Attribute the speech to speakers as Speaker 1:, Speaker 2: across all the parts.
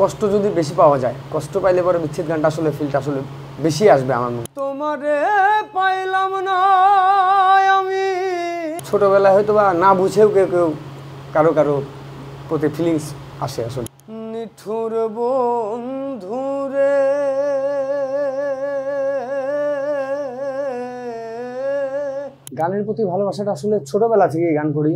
Speaker 1: কষ্ট যদি বেশি পাওয়া যায়, কষ্ট পাইলে পরে বিচ্ছেদ গানটা আসলে ফিলটা আসলে বেশি আসবে আমার মনে। তোমারে পাইলাম না আমি, ছোটবেলায় হয়তো বা না বুঝেও কেউ কেউ কারো কারো প্রতি ফিলিংস আসে আসলে। নিঠুর বন্ধুরে গানের প্রতি ভালোবাসাটা আসলে ছোটবেলা থেকেই গান করি,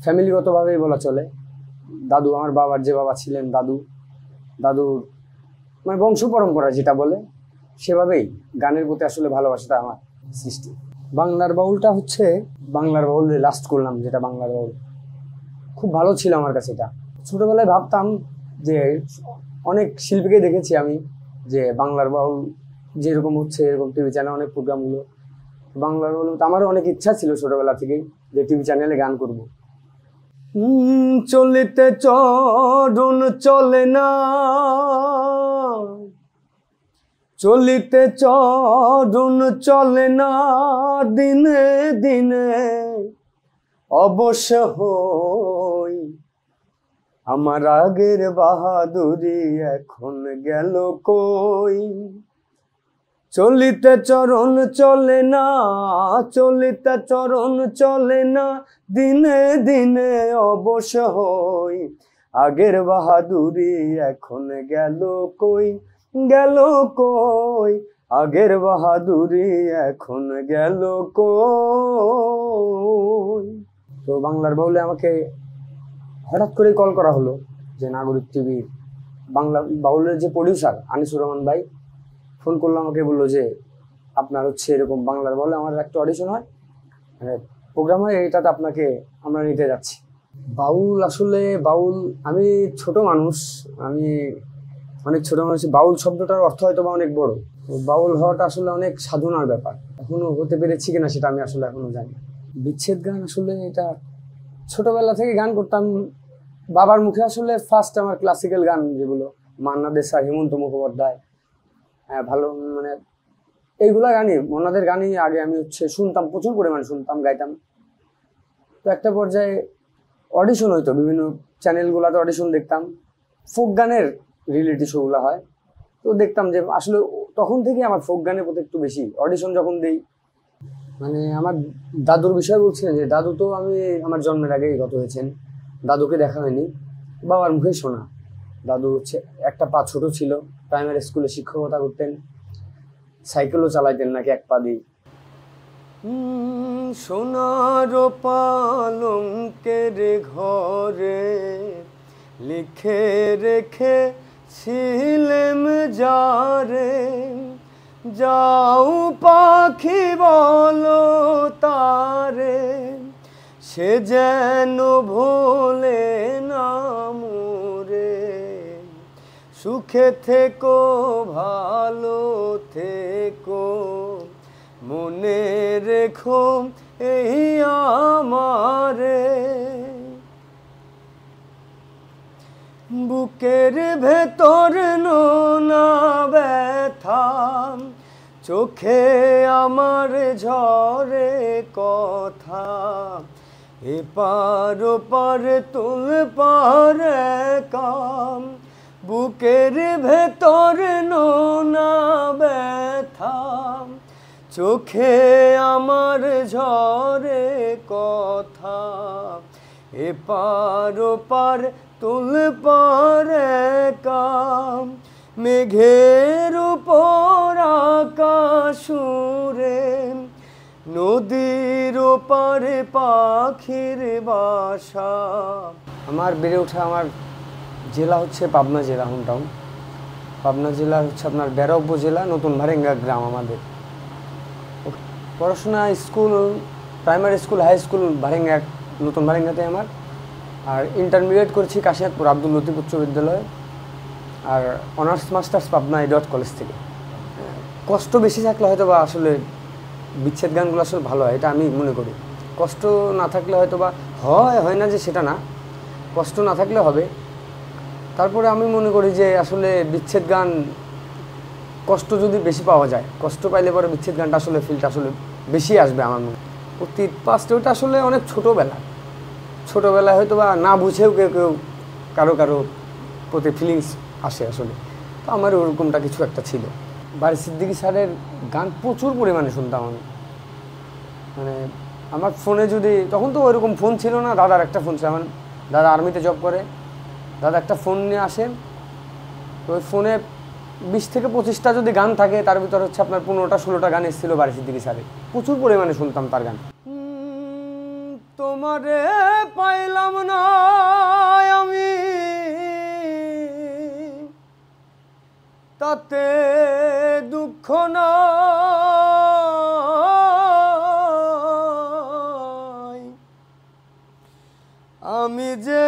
Speaker 1: ফ্যামিলিগতভাবেই বলা চলে। দাদু, আমার বাবার যে বাবা ছিলেন দাদুর মানে বংশ পরম্পরা যেটা বলে সেভাবেই গানের প্রতি আসলে ভালোবাসাটা আমার সৃষ্টি। বাংলার বাউলটা হচ্ছে বাংলার বাউল লাস্ট করলাম, যেটা বাংলার বাউল খুব ভালো ছিল আমার কাছে। এটা ছোটবেলায় ভাবতাম যে অনেক শিল্পীকে দেখেছি আমি, যে বাংলার বাউল যেরকম হচ্ছে এরকম টিভি চ্যানেল অনেক প্রোগ্রামগুলো বাংলার বাউল, আমারও অনেক ইচ্ছা ছিল ছোটবেলা থেকেই যে টিভি চ্যানেলে গান করব। চলিতে চরণ চলে না, চলিতে চরণ চলে না, দিনে দিনে অবশ্য হই, আমার আগের বাহাদুরি এখন গেল কই। চলিতে চরণ চলে না, চলিতে চরণ চলে না, দিনে দিনে অবশ্য হই, আগের বাহাদুরি এখন গেল কই, গেল কই, আগের বাহাদুরি এখন গেল কই। তো বাংলার বাউলে আমাকে হঠাৎ করে কল করা হলো যে নাগরিক টিভির বাংলা বাউলের যে প্রডিউসার আনিসুর রহমান ভাই ফোন করলো আমাকে, বললো যে আপনার হচ্ছে এরকম বাংলার বাউলে আমার একটা অডিশন হয়, মানে প্রোগ্রাম হয়, এটাতে আপনাকে আমরা নিতে যাচ্ছি। বাউল আসলে বাউল, আমি ছোট মানুষ, আমি অনেক ছোট মানুষ। বাউল শব্দটার অর্থ হয়তো বা অনেক বড়। বাউল হওয়াটা আসলে অনেক সাধনার ব্যাপার, এখনো হতে পেরেছি কিনা সেটা আমি আসলে এখনো জানি। বিচ্ছেদ গান আসলে এটা ছোটবেলা থেকে গান করতাম বাবার মুখে। আসলে ফার্স্ট আমার ক্লাসিক্যাল গান যেগুলো মান্না দে স্যার, হেমন্ত মুখোপাধ্যায়, ভালো মানে এইগুলা গানই, ওনাদের গানই আগে আমি হচ্ছে শুনতাম, প্রচুর পরিমাণে শুনতাম, গাইতাম। তো একটা পর্যায়ে অডিশন হইতো, বিভিন্ন চ্যানেলগুলোতে অডিশন দেখতাম, ফোক গানের রিয়েলিটি শোগুলো হয়, তো দেখতাম যে আসলে তখন থেকে আমার ফোক গানের প্রতি একটু বেশি। অডিশন যখন দিই, মানে আমার দাদুর বিষয় বলছিলেন যে দাদু তো আমার জন্মের আগেই গত হয়েছেন, দাদুকে দেখা হয়নি, বাবার মুখে শোনা। দাদু হচ্ছে একটা পা ছোট ছিল, প্রাইমারি স্কুলে শিক্ষকতা করতেন, সাইকেলও চালাইতেন নাকি এক পা দিয়ে। সোনার পালঙ্কের ঘরে লিখে রেখে ছিলেম যারে, যাও পাখি বলো তারে, সে যেন ভোলে না মোরে, সুখে থেকো ভালো থেকো, মনে রেখো এই আমারে। বুকের ভেতর নোনা ব্যথা, চোখে আমার ঝরে কথা, এপার ওপার তুল পার কাম, বুকের ভেতর নোনা ব্যথা, চোখে আমার ঝরে কথা, এপার ওপার তুল পার কাম, মেঘের উপর আকাশ উড়ে, নদীর ওপারে পাখির বাসা। আমার বেড়ে ওঠা, আমার জেলা হচ্ছে পাবনা জেলা, হোমটাউন পাবনা জেলা হচ্ছে আপনার বেড়া উপজেলা, নতুন ভারেঙ্গা গ্রাম আমাদের। পড়াশোনা school, primary school, high school Bharenga, নতুন ভারেঙ্গাতে আমার। আর ইন্টারমিডিয়েট করেছি কাশিয়াতপুর আব্দুল লতিফ উচ্চ বিদ্যালয়, আর honours masters Pabna Edward college থেকে। কষ্ট বেশি থাকলে হয়তো বা আসলে বিচ্ছেদ গানগুলো আসলে ভালো হয়, এটা আমি মনে করি। কষ্ট না থাকলে হয়তো বা হয় না যে সেটা না, কষ্ট না থাকলে হবে। তারপরে আমি মনে করি যে আসলে বিচ্ছেদ গান কষ্ট যদি বেশি পাওয়া যায়, কষ্ট পাইলে পরে বিচ্ছেদ গানটা আসলে ফিলটা আসলে বেশি আসবে আমার মনে। অতীত পাস্ট ওটা আসলে অনেক ছোটোবেলায় হয়তো বা না বুঝেও কেউ কারো প্রতি ফিলিংস আসে আসলে। তো আমার ওরকমটা কিছু একটা ছিল। বারী সিদ্দিকী স্যারের গান প্রচুর পরিমাণে শুনতাম আমি। মানে আমার ফোনে যদি, তখন তো ওইরকম ফোন ছিল না, দাদার একটা ফোন ছিল। আমার দাদা আর্মিতে জব করে, দাদা একটা ফোন নিয়ে আসেন, ওই ফোনে 20 থেকে 25টা যদি গান থাকে, তার ভিতর হচ্ছে আপনার 15টা 16টা গান এসেছিল বারী সিদ্দিকী স্যারের। প্রচুর পরিমাণে শুনতাম তার গান। তোমারে পাইলাম না আমি, তাতে দুঃখ নাই, আমি যে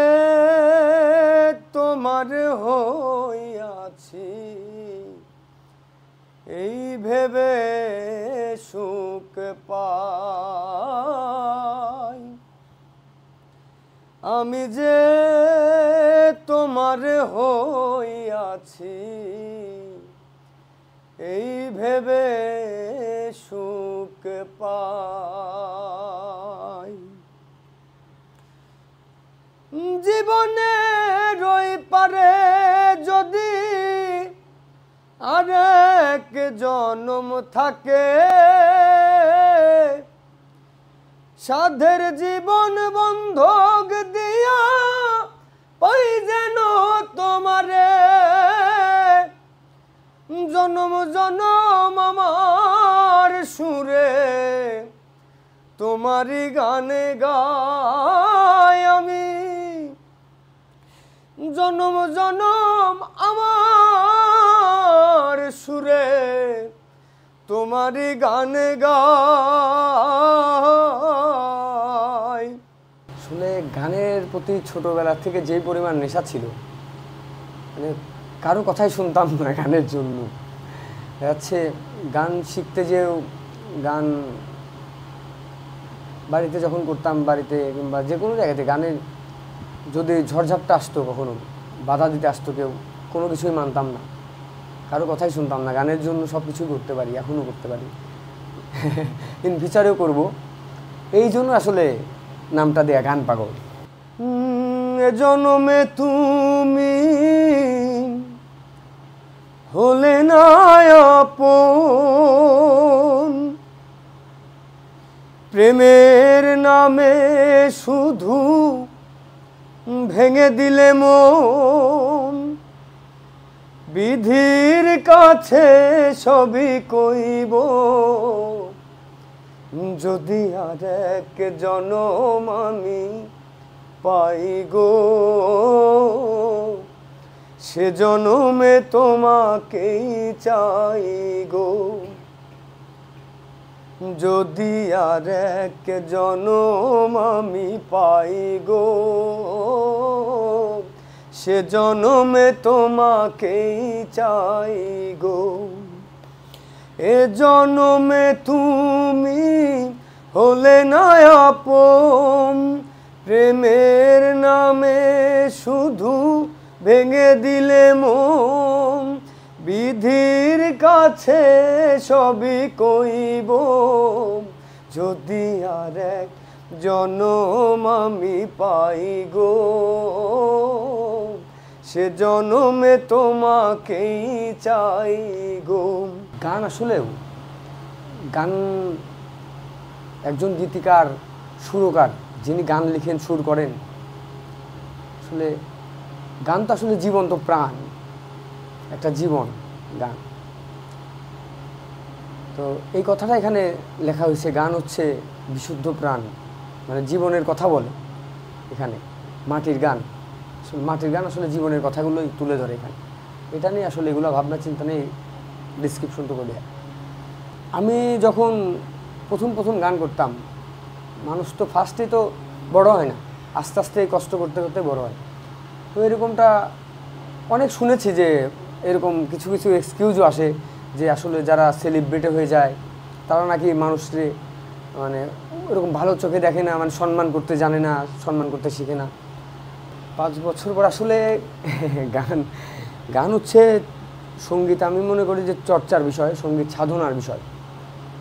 Speaker 1: তোমার হইয়াছি এই ভেবে সুখ পাই, আমি যে তোমার হইয়াছি এই ভেবে সুখ পাই, জীবনে রই পারে যদি আরেক জন্ম থাকে, সাধের জীবন বন্ধক দিয়া পাই যেন তোমারে, জনম জনম আমার সুরে তোমারই গানে গাই আমি, জনম জনম আমার সুরে তোমারই গানে গাই। আসলে গানের প্রতি ছোটবেলা থেকে যেই পরিমাণ নেশা ছিল, মানে কারো কথাই শুনতাম না গানের জন্য। হচ্ছে গান শিখতে যেও, গান বাড়িতে যখন করতাম, বাড়িতে কিংবা যে কোনো জায়গাতে গানের যদি ঝড়ঝাপটা আসতো, কখনো বাধা দিতে আসতো কেউ, কোনো কিছুই মানতাম না, কারো কথাই শুনতাম না। গানের জন্য সব কিছুই করতে পারি, এখনও করতে পারি, ইন ফিউচারেও করবো। এই জন্য আসলে নামটা দেয়া গান পাগল। এ জন্মে তুমি হলে না আপন, প্রেমের নামে শুধু ভেঙে দিলে মন, বিধির কাছে সবই কইব যদি আর এক জনম আমি পাই গো, সে জনমে তোমাকেই চাই গো, যদি আর এক জনম আমি পাই গো, সে জনমে তোমাকেই চাই গো, এ জনমে তুমি হলে না আপন, প্রেমের নামে শুধু ভেঙে দিলে মন, বিধির কাছে সবই কইব যদি আর এক জনম আমি পাই গো, সে জনমে তোমাকেই চাই গো। গান আসলেও গান একজন গীতিকার, সুরকার, যিনি গান লিখেন, সুর করেন, আসলে গান তো আসলে জীবন্ত প্রাণ, একটা জীবন গান। তো এই কথাটা এখানে লেখা হয়েছে, গান হচ্ছে বিশুদ্ধ প্রাণ, মানে জীবনের কথা বলে এখানে। মাটির গান, মাটির গান আসলে জীবনের কথাগুলোই তুলে ধরে এখানে। এটা নিয়ে আসলে এগুলো ভাবনা চিন্তা নিয়ে ডিসক্রিপশনটুকু দেয়। আমি যখন প্রথম গান করতাম, মানুষ তো ফার্স্টে তো বড় হয় না, আস্তে আস্তে কষ্ট করতে করতে বড় হয়। তো এরকমটা অনেক শুনেছি যে এরকম কিছু কিছু এক্সকিউজও আসে যে আসলে যারা সেলিব্রিটি হয়ে যায় তারা নাকি মানুষকে মানে এরকম ভালো চোখে দেখে না, মানে সম্মান করতে জানে না, সম্মান করতে শিখে না। 5 বছর পর আসলে গান হচ্ছে সঙ্গীত, আমি মনে করি যে চর্চার বিষয়, সঙ্গীত সাধনার বিষয়।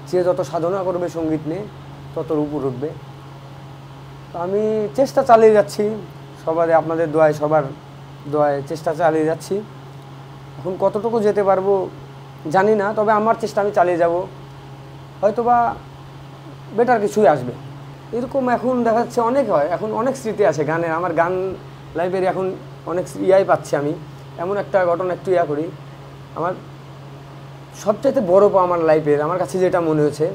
Speaker 1: যে যত সাধনা করবে সঙ্গীত নিয়ে তত উপর উঠবে। তো আমি চেষ্টা চালিয়ে যাচ্ছি, সবার আপনাদের দোয়ায়, সবার দোয়ায় চেষ্টা চালিয়ে যাচ্ছি। এখন কতটুকু যেতে পারবো জানি না, তবে আমার চেষ্টা আমি চালিয়ে যাব, হয়তোবা বেটার কিছুই আসবে। এরকম এখন দেখা যাচ্ছে অনেক হয়, এখন অনেক স্মৃতি আছে গানের, আমার গান লাইব্রেরি এখন অনেক পাচ্ছি আমি। এমন একটা ঘটনা একটু করি, আমার সবচাইতে বড় পাওয়া আমার লাইফের আমার কাছে যেটা মনে হয়েছে,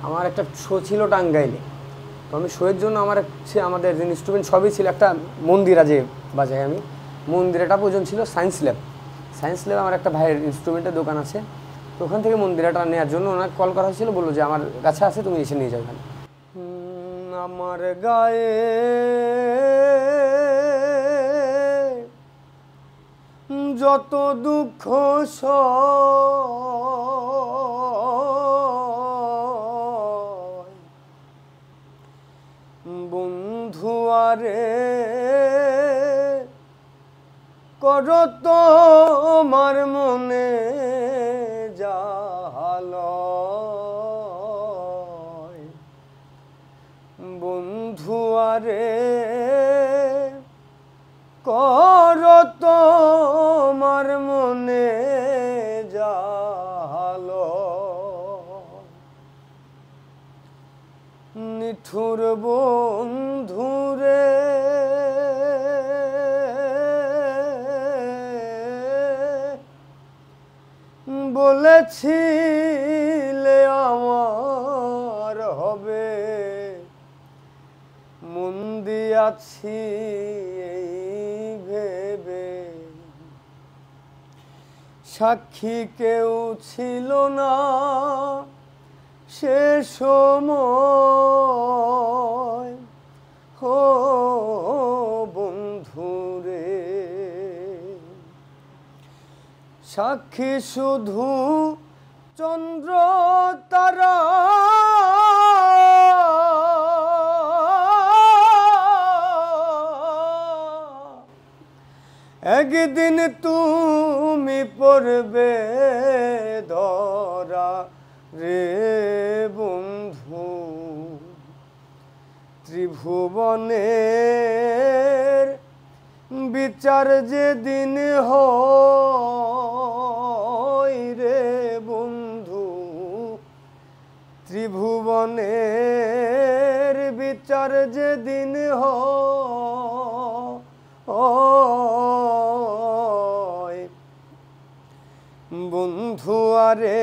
Speaker 1: আমার একটা শো ছিল টাঙ্গাইলে। তো আমি শোয়ের জন্য আমার হচ্ছে আমাদের যে ইনস্ট্রুমেন্ট সবই ছিল, একটা মন্দিরা যে বাজাই আমি, মন্দিরাটা পর্যন্ত ছিল সায়েন্স ল্যাব। আমার একটা ভাইয়ের ইনস্ট্রুমেন্টের দোকান আছে, তো ওখান থেকে মন্দিরাটা নেওয়ার জন্য ওনাকে কল করা হয়েছিল, বললো যে আমার কাছে আছে, তুমি এসে নিয়ে যাও এখানে। আমার গায়ে যত দুঃখ বন্ধু আরে কর তোমার মনে জাহালয়, বন্ধু আরে কর তোমার মনে জাহালয়, নিঠুর বন্ধুরে বলেছিলে আমার হবে, মন দিয়াছি এই ভেবে, সাক্ষী কেউ ছিল না সে সময়, ও বন্ধুরে, সাক্ষী শুধু চন্দ্র তারা, একদিন তুমি পড়বে ধরা রে বন্ধু, ত্রিভুবনের বিচার যেদিন হয় রে বন্ধু, ত্রিভুবনের বিচার যেদিন হয়, বন্ধু আরে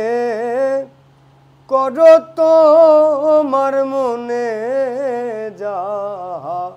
Speaker 1: কর তোমার মনে জাহালয়।